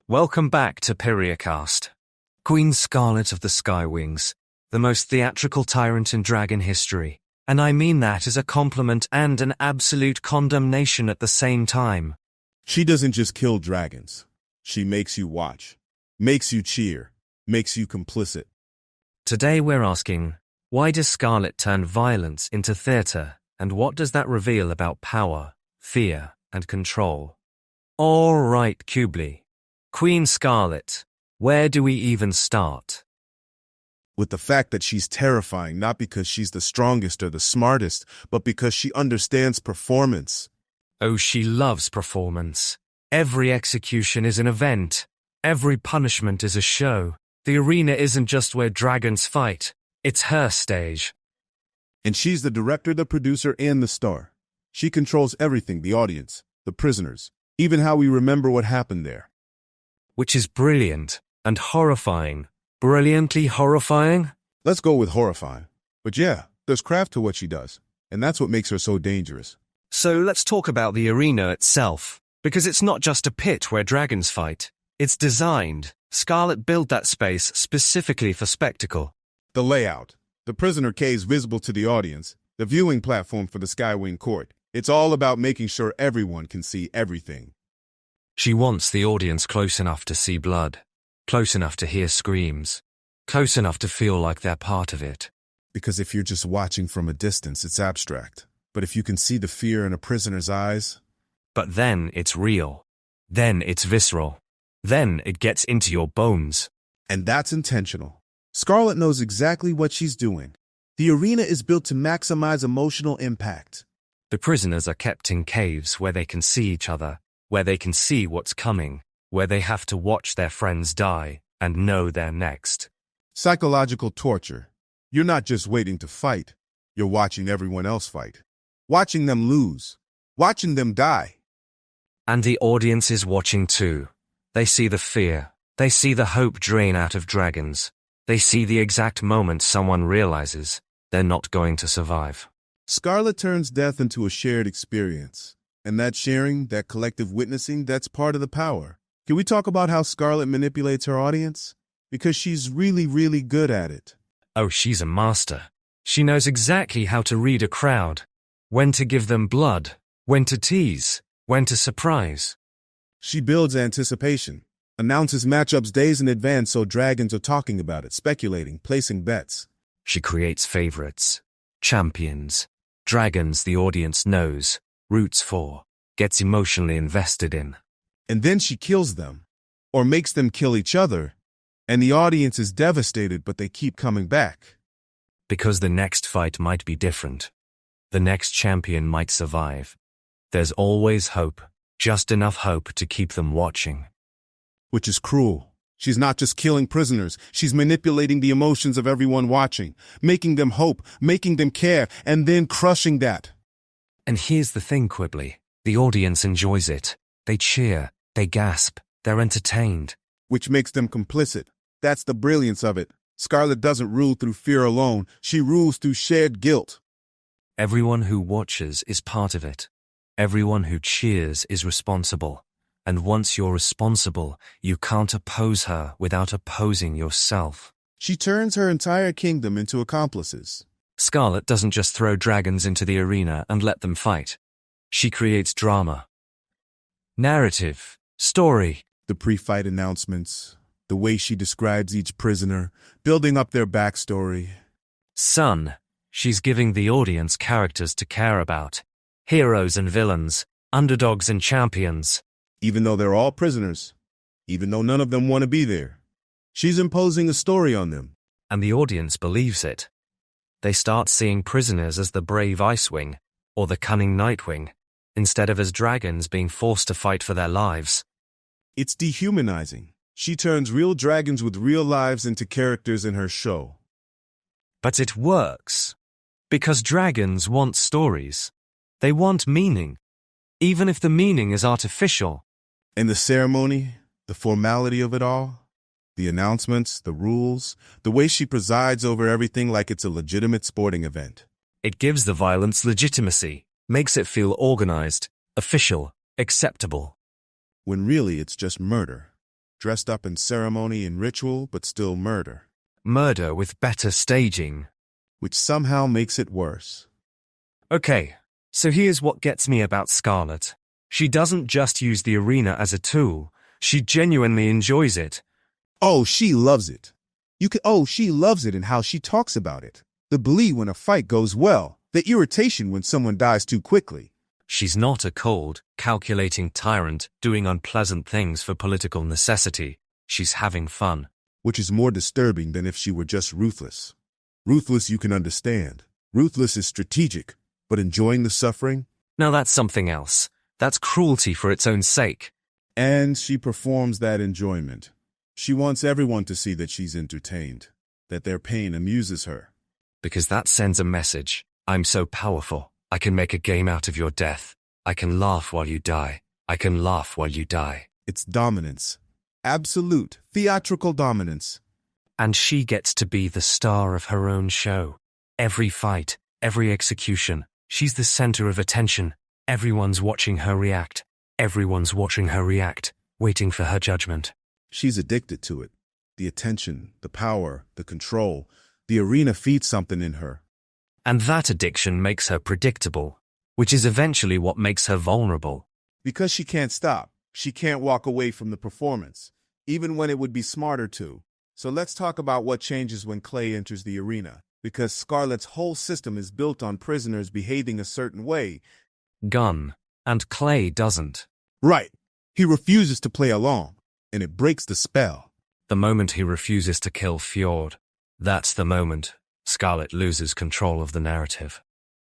Welcome back to Pyrrhia cast. Queen Scarlet of the SkyWings, the most theatrical tyrant in dragon history. And I mean that as a compliment and an absolute condemnation at the same time. She doesn't just kill dragons. She makes you watch, makes you cheer, makes you complicit. Today we're asking, why does Scarlet turn violence into theatre, and what does that reveal about power, fear, and control? All right, Kubli. Queen Scarlet, where do we even start? With the fact that she's terrifying not because she's the strongest or the smartest, but because she understands performance. Oh, she loves performance. Every execution is an event. Every punishment is a show. The arena isn't just where dragons fight. It's her stage. And she's the director, the producer, and the star. She controls everything, the audience, the prisoners, even how we remember what happened there. Which is brilliant and horrifying. Brilliantly horrifying? Let's go with horrifying. But yeah, there's craft to what she does, and that's what makes her so dangerous. So let's talk about the arena itself, because it's not just a pit where dragons fight. It's designed. Scarlet built that space specifically for spectacle. The layout, the prisoner caves visible to the audience, the viewing platform for the SkyWing court. It's all about making sure everyone can see everything. She wants the audience close enough to see blood, close enough to hear screams, close enough to feel like they're part of it. Because if you're just watching from a distance, it's abstract. But if you can see the fear in a prisoner's eyes... But then it's real. Then it's visceral. Then it gets into your bones. And that's intentional. Scarlet knows exactly what she's doing. The arena is built to maximize emotional impact. The prisoners are kept in caves where they can see each other, where they can see what's coming, where they have to watch their friends die and know they're next. Psychological torture. You're not just waiting to fight. You're watching everyone else fight. Watching them lose. Watching them die. And the audience is watching too. They see the fear. They see the hope drain out of dragons. They see the exact moment someone realizes they're not going to survive. Scarlet turns death into a shared experience. And that sharing, that collective witnessing, that's part of the power. Can we talk about how Scarlet manipulates her audience? Because she's really, really good at it. Oh, she's a master. She knows exactly how to read a crowd. When to give them blood. When to tease. When to surprise. She builds anticipation. Announces matchups days in advance so dragons are talking about it, speculating, placing bets. She creates favorites. Champions. Dragons the audience knows. Roots for. Gets emotionally invested in. And then she kills them. Or makes them kill each other. And the audience is devastated, but they keep coming back. Because the next fight might be different. The next champion might survive. There's always hope. Just enough hope to keep them watching. Which is cruel. She's not just killing prisoners. She's manipulating the emotions of everyone watching. Making them hope. Making them care. And then crushing that. And here's the thing, Quibbly. The audience enjoys it. They cheer. They gasp. They're entertained. Which makes them complicit. That's the brilliance of it. Scarlet doesn't rule through fear alone. She rules through shared guilt. Everyone who watches is part of it. Everyone who cheers is responsible. And once you're responsible, you can't oppose her without opposing yourself. She turns her entire kingdom into accomplices. Scarlet doesn't just throw dragons into the arena and let them fight. She creates drama. Narrative. Story. The pre-fight announcements. The way she describes each prisoner. Building up their backstory. Son. She's giving the audience characters to care about. Heroes and villains. Underdogs and champions. Even though they're all prisoners. Even though none of them want to be there. She's imposing a story on them. And the audience believes it. They start seeing prisoners as the brave Icewing, or the cunning Nightwing, instead of as dragons being forced to fight for their lives. It's dehumanizing. She turns real dragons with real lives into characters in her show. But it works. Because dragons want stories. They want meaning. Even if the meaning is artificial. And the ceremony, the formality of it all, the announcements, the rules, the way she presides over everything like it's a legitimate sporting event. It gives the violence legitimacy, makes it feel organized, official, acceptable. When really it's just murder. dressed up in ceremony and ritual, but still murder, Murder with better staging. which somehow makes it worse. Okay, so here's what gets me about Scarlet. She doesn't just use the arena as a tool, she genuinely enjoys it. Oh, she loves it. She loves it and how she talks about it. The glee when a fight goes well, the irritation when someone dies too quickly. She's not a cold, calculating tyrant doing unpleasant things for political necessity. She's having fun. Which is more disturbing than if she were just ruthless. Ruthless you can understand. Ruthless is strategic, but enjoying the suffering? Now that's something else. That's cruelty for its own sake. And she performs that enjoyment. She wants everyone to see that she's entertained, that their pain amuses her. Because that sends a message. I'm so powerful. I can make a game out of your death. I can laugh while you die. I can laugh while you die. It's dominance. Absolute, theatrical dominance. And she gets to be the star of her own show. Every fight, every execution, she's the center of attention. Everyone's watching her react. Everyone's watching her react, waiting for her judgment. She's addicted to it. The attention, the power, the control. The arena feeds something in her. And that addiction makes her predictable, which is eventually what makes her vulnerable. Because she can't stop. She can't walk away from the performance, even when it would be smarter to. So let's talk about what changes when Clay enters the arena. Because Scarlet's whole system is built on prisoners behaving a certain way. Gun. And Clay doesn't. Right. He refuses to play along, and it breaks the spell. The moment he refuses to kill Fjord, that's the moment Scarlet loses control of the narrative.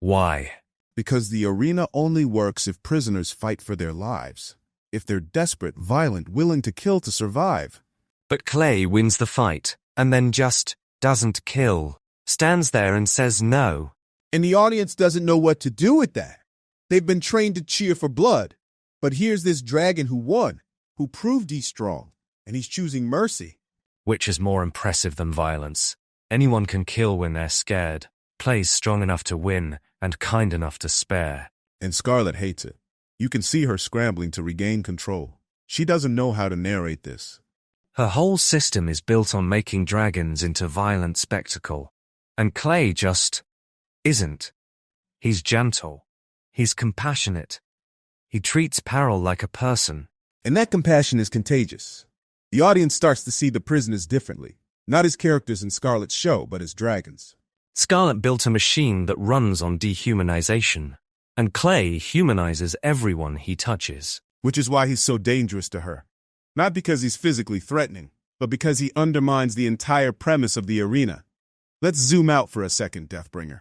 Why? Because the arena only works if prisoners fight for their lives. If they're desperate, violent, willing to kill to survive. But Clay wins the fight, and then just doesn't kill. Stands there and says no. And the audience doesn't know what to do with that. They've been trained to cheer for blood. But here's this dragon who won, who proved he's strong, and he's choosing mercy. Which is more impressive than violence. Anyone can kill when they're scared. Clay's strong enough to win, and kind enough to spare. And Scarlet hates it. You can see her scrambling to regain control. She doesn't know how to narrate this. Her whole system is built on making dragons into violent spectacle. And Clay just isn't. He's gentle. He's compassionate. He treats Peril like a person. And that compassion is contagious. The audience starts to see the prisoners differently. Not as characters in Scarlet's show, but as dragons. Scarlet built a machine that runs on dehumanization. And Clay humanizes everyone he touches. Which is why he's so dangerous to her. Not because he's physically threatening, but because he undermines the entire premise of the arena. Let's zoom out for a second, Deathbringer.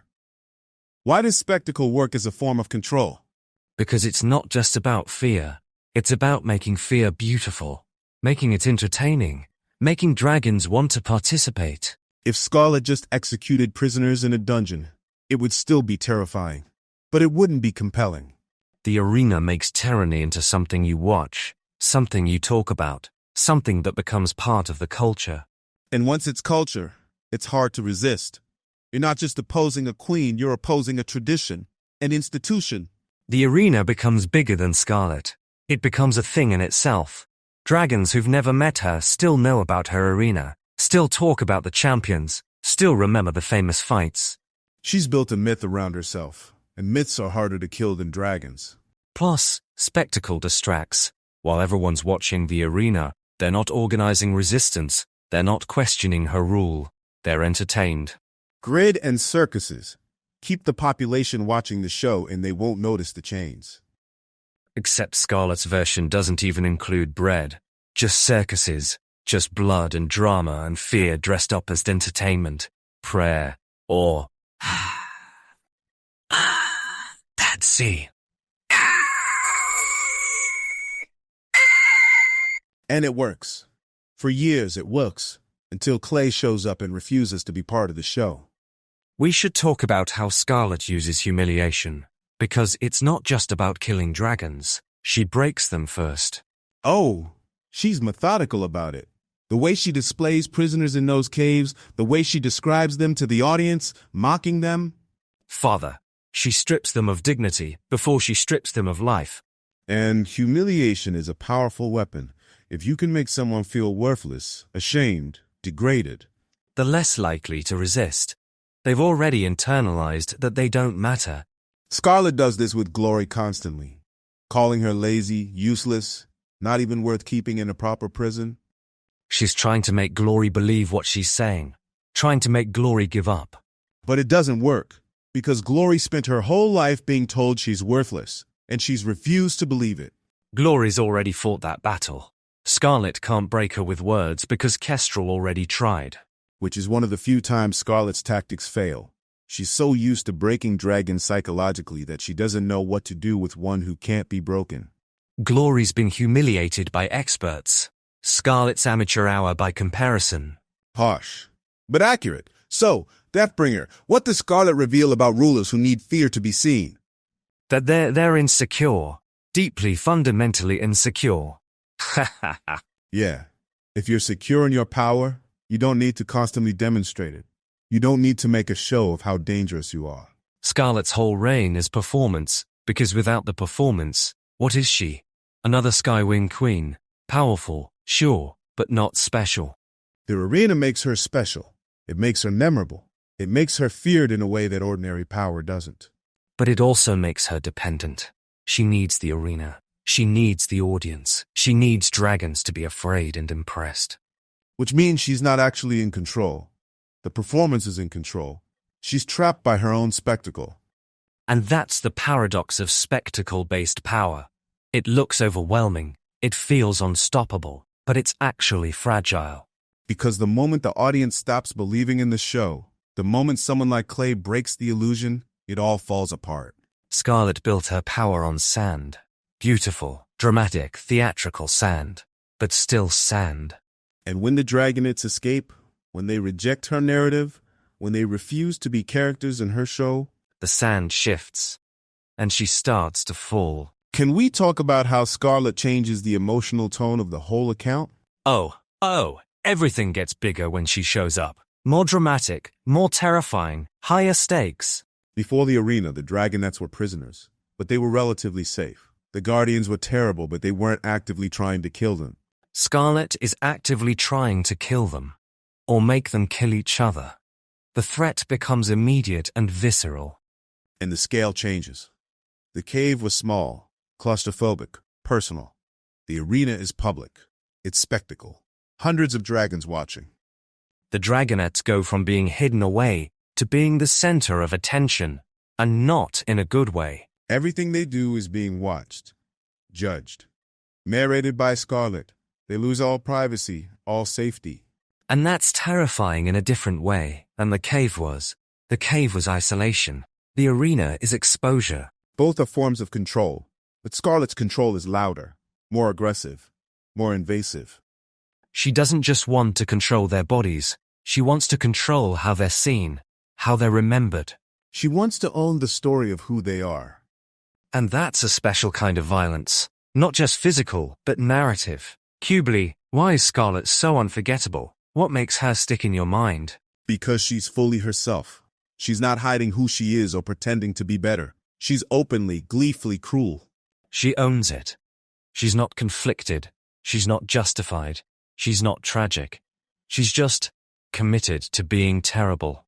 Why does spectacle work as a form of control? Because it's not just about fear. It's about making fear beautiful, making it entertaining, making dragons want to participate. If Scarlet just executed prisoners in a dungeon, it would still be terrifying, but it wouldn't be compelling. The arena makes tyranny into something you watch, something you talk about, something that becomes part of the culture. And once it's culture, it's hard to resist. You're not just opposing a queen, you're opposing a tradition, an institution. The arena becomes bigger than Scarlet. It becomes a thing in itself. Dragons who've never met her still know about her arena, still talk about the champions, still remember the famous fights. She's built a myth around herself, and myths are harder to kill than dragons. Plus, spectacle distracts. While everyone's watching the arena, they're not organizing resistance, they're not questioning her rule, they're entertained. Grid and circuses. Keep the population watching the show and they won't notice the change. Except Scarlet's version doesn't even include bread. Just circuses, just blood and drama and fear dressed up as entertainment, prayer, or that's see. And it works. For years it works, until Clay shows up and refuses to be part of the show. We should talk about how Scarlet uses humiliation, because it's not just about killing dragons. She breaks them first. Oh, she's methodical about it. The way she displays prisoners in those caves, the way she describes them to the audience, mocking them. Father, she strips them of dignity before she strips them of life. And humiliation is a powerful weapon. If you can make someone feel worthless, ashamed, degraded, the less likely to resist. They've already internalized that they don't matter. Scarlet does this with Glory constantly, calling her lazy, useless, not even worth keeping in a proper prison. She's trying to make Glory believe what she's saying, trying to make Glory give up. But it doesn't work, because Glory spent her whole life being told she's worthless, and she's refused to believe it. Glory's already fought that battle. Scarlet can't break her with words because Kestrel already tried. Which is one of the few times Scarlet's tactics fail. She's so used to breaking dragons psychologically that she doesn't know what to do with one who can't be broken. Glory's been humiliated by experts. Scarlet's amateur hour by comparison. Harsh, but accurate. So, Deathbringer, what does Scarlet reveal about rulers who need fear to be seen? That they're insecure. Deeply, fundamentally insecure. Ha ha ha. Yeah. If you're secure in your power, you don't need to constantly demonstrate it. You don't need to make a show of how dangerous you are. Scarlet's whole reign is performance, because without the performance, what is she? Another SkyWing queen. Powerful, sure, but not special. The arena makes her special. It makes her memorable. It makes her feared in a way that ordinary power doesn't. But it also makes her dependent. She needs the arena. She needs the audience. She needs dragons to be afraid and impressed. Which means she's not actually in control. The performance is in control. She's trapped by her own spectacle. And that's the paradox of spectacle-based power. It looks overwhelming. It feels unstoppable, but it's actually fragile. Because the moment the audience stops believing in the show, the moment someone like Clay breaks the illusion, it all falls apart. Scarlet built her power on sand. Beautiful, dramatic, theatrical sand. But still sand. And when the Dragonettes escape, when they reject her narrative, when they refuse to be characters in her show, the sand shifts, and she starts to fall. Can we talk about how Scarlet changes the emotional tone of the whole account? Oh, everything gets bigger when she shows up. More dramatic, more terrifying, higher stakes. Before the arena, the Dragonettes were prisoners, but they were relatively safe. The Guardians were terrible, but they weren't actively trying to kill them. Scarlet is actively trying to kill them, or make them kill each other. The threat becomes immediate and visceral. And the scale changes. The cave was small, claustrophobic, personal. The arena is public. It's spectacle. Hundreds of dragons watching. The Dragonettes go from being hidden away to being the center of attention, and not in a good way. Everything they do is being watched, judged. Narrated by Scarlet, they lose all privacy, all safety. And that's terrifying in a different way than the cave was. The cave was isolation. The arena is exposure. Both are forms of control, but Scarlet's control is louder, more aggressive, more invasive. She doesn't just want to control their bodies. She wants to control how they're seen, how they're remembered. She wants to own the story of who they are. And that's a special kind of violence. Not just physical, but narrative. Cubely, why is Scarlet so unforgettable? What makes her stick in your mind? Because she's fully herself. She's not hiding who she is or pretending to be better. She's openly, gleefully cruel. She owns it. She's not conflicted. She's not justified. She's not tragic. She's just committed to being terrible.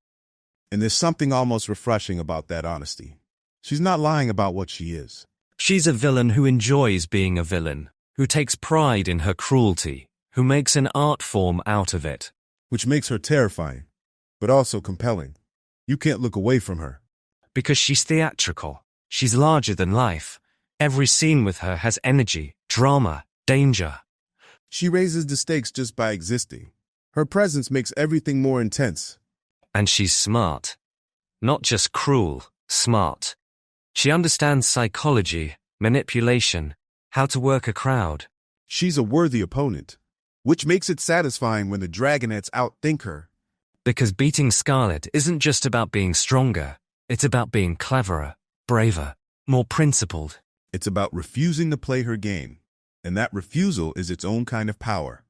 And there's something almost refreshing about that honesty. She's not lying about what she is. She's a villain who enjoys being a villain, who takes pride in her cruelty, who makes an art form out of it. Which makes her terrifying, but also compelling. You can't look away from her. Because she's theatrical. She's larger than life. Every scene with her has energy, drama, danger. She raises the stakes just by existing. Her presence makes everything more intense. And she's smart. Not just cruel, smart. She understands psychology, manipulation, how to work a crowd. She's a worthy opponent, which makes it satisfying when the Dragonettes outthink her. Because beating Scarlet isn't just about being stronger, it's about being cleverer, braver, more principled. It's about refusing to play her game, and that refusal is its own kind of power.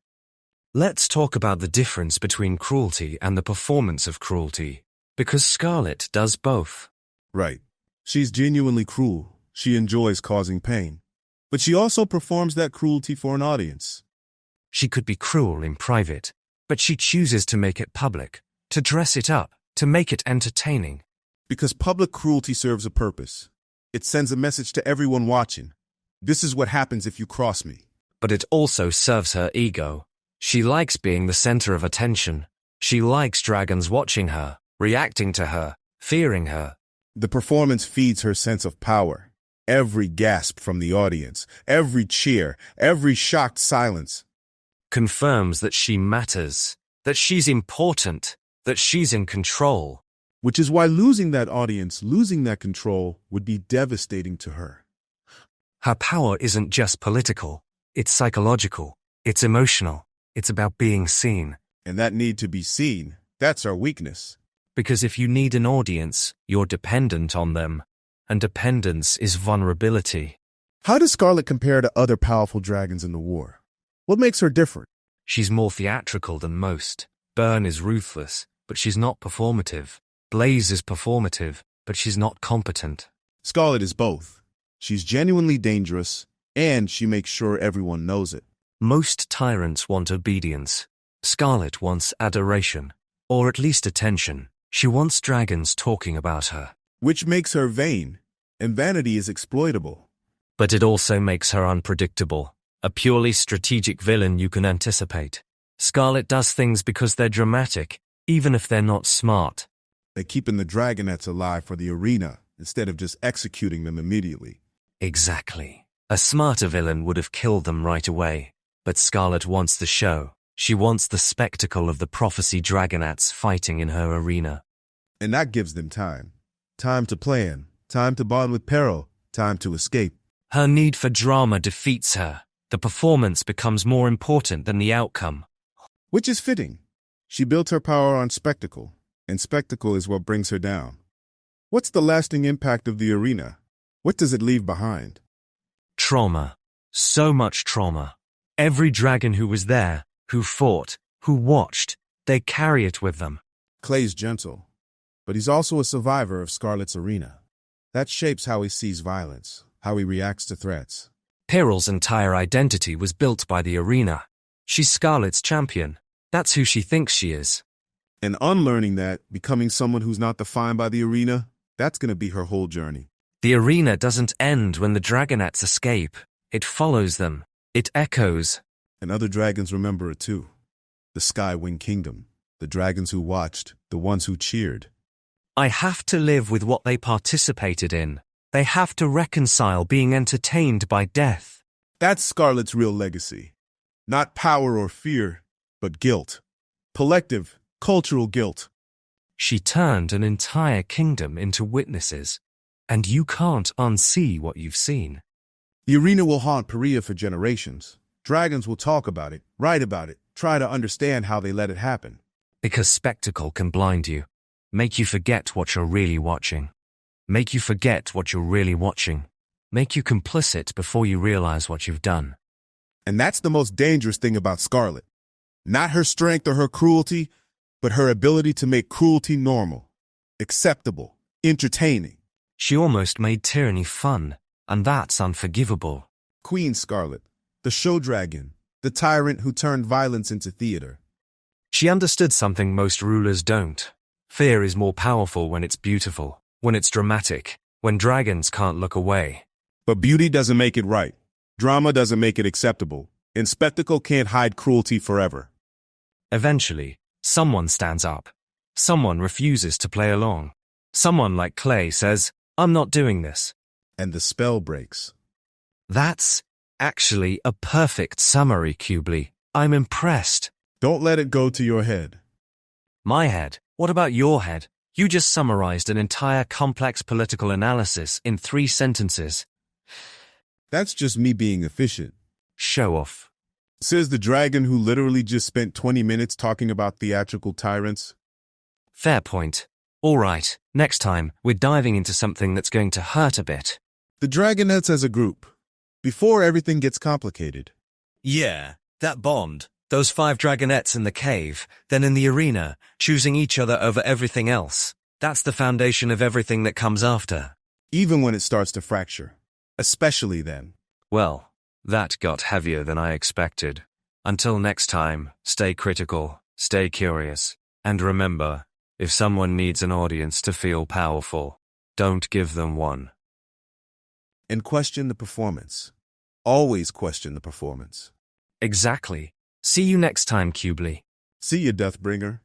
Let's talk about the difference between cruelty and the performance of cruelty, because Scarlet does both. Right. She's genuinely cruel. She enjoys causing pain. But she also performs that cruelty for an audience. She could be cruel in private, but she chooses to make it public, to dress it up, to make it entertaining. Because public cruelty serves a purpose. It sends a message to everyone watching. This is what happens if you cross me. But it also serves her ego. She likes being the center of attention. She likes dragons watching her, reacting to her, fearing her. The performance feeds her sense of power. Every gasp from the audience, every cheer, every shocked silence confirms that she matters, that she's important, that she's in control. Which is why losing that audience, losing that control, would be devastating to her. Her power isn't just political. It's psychological. It's emotional. It's about being seen. And that need to be seen, that's our weakness. Because if you need an audience, you're dependent on them. And dependence is vulnerability. How does Scarlet compare to other powerful dragons in the war? What makes her different? She's more theatrical than most. Byrne is ruthless, but she's not performative. Blaze is performative, but she's not competent. Scarlet is both. She's genuinely dangerous, and she makes sure everyone knows it. Most tyrants want obedience. Scarlet wants adoration, or at least attention. She wants dragons talking about her. Which makes her vain, and vanity is exploitable. But it also makes her unpredictable, a purely strategic villain you can anticipate. Scarlet does things because they're dramatic, even if they're not smart. They're keeping the dragonettes alive for the arena, instead of just executing them immediately. Exactly. A smarter villain would have killed them right away. But Scarlet wants the show. She wants the spectacle of the prophecy dragonettes fighting in her arena. And that gives them time. Time to plan, time to bond with Peril, time to escape. Her need for drama defeats her. The performance becomes more important than the outcome. Which is fitting. She built her power on spectacle, and spectacle is what brings her down. What's the lasting impact of the arena? What does it leave behind? Trauma. So much trauma. Every dragon who was there, who fought, who watched, they carry it with them. Clay's gentle, but he's also a survivor of Scarlet's arena. That shapes how he sees violence, how he reacts to threats. Pyrrh's entire identity was built by the arena. She's Scarlet's champion. That's who she thinks she is. And unlearning that, becoming someone who's not defined by the arena, that's going to be her whole journey. The arena doesn't end when the dragonettes escape. It follows them. It echoes. And other dragons remember it too. The SkyWing kingdom, the dragons who watched, the ones who cheered. I have to live with what they participated in. They have to reconcile being entertained by death. That's Scarlet's real legacy. Not power or fear, but guilt. Collective, cultural guilt. She turned an entire kingdom into witnesses. And you can't unsee what you've seen. The arena will haunt Pyrrhia for generations. Dragons will talk about it, write about it, try to understand how they let it happen. Because spectacle can blind you. Make you forget what you're really watching. Make you forget what you're really watching. Make you complicit before you realize what you've done. And that's the most dangerous thing about Scarlet. Not her strength or her cruelty, but her ability to make cruelty normal, acceptable, entertaining. She almost made tyranny fun, and that's unforgivable. Queen Scarlet, the show dragon, the tyrant who turned violence into theater. She understood something most rulers don't. Fear is more powerful when it's beautiful, when it's dramatic, when dragons can't look away. But beauty doesn't make it right. Drama doesn't make it acceptable. And spectacle can't hide cruelty forever. Eventually, someone stands up. Someone refuses to play along. Someone like Clay says, "I'm not doing this." And the spell breaks. That's actually a perfect summary, Cubly. I'm impressed. Don't let it go to your head. My head? What about your head? You just summarized an entire complex political analysis in 3 sentences. That's just me being efficient. Show off. Says the dragon who literally just spent 20 minutes talking about theatrical tyrants. Fair point. All right, next time, we're diving into something that's going to hurt a bit. The dragonettes as a group. Before everything gets complicated. Yeah, that bond. Those 5 dragonettes in the cave, then in the arena, choosing each other over everything else. That's the foundation of everything that comes after. Even when it starts to fracture. Especially then. Well, that got heavier than I expected. Until next time, stay critical, stay curious, and remember, if someone needs an audience to feel powerful, don't give them one. And question the performance. Always question the performance. Exactly. See you next time, Cubely. See you, Deathbringer.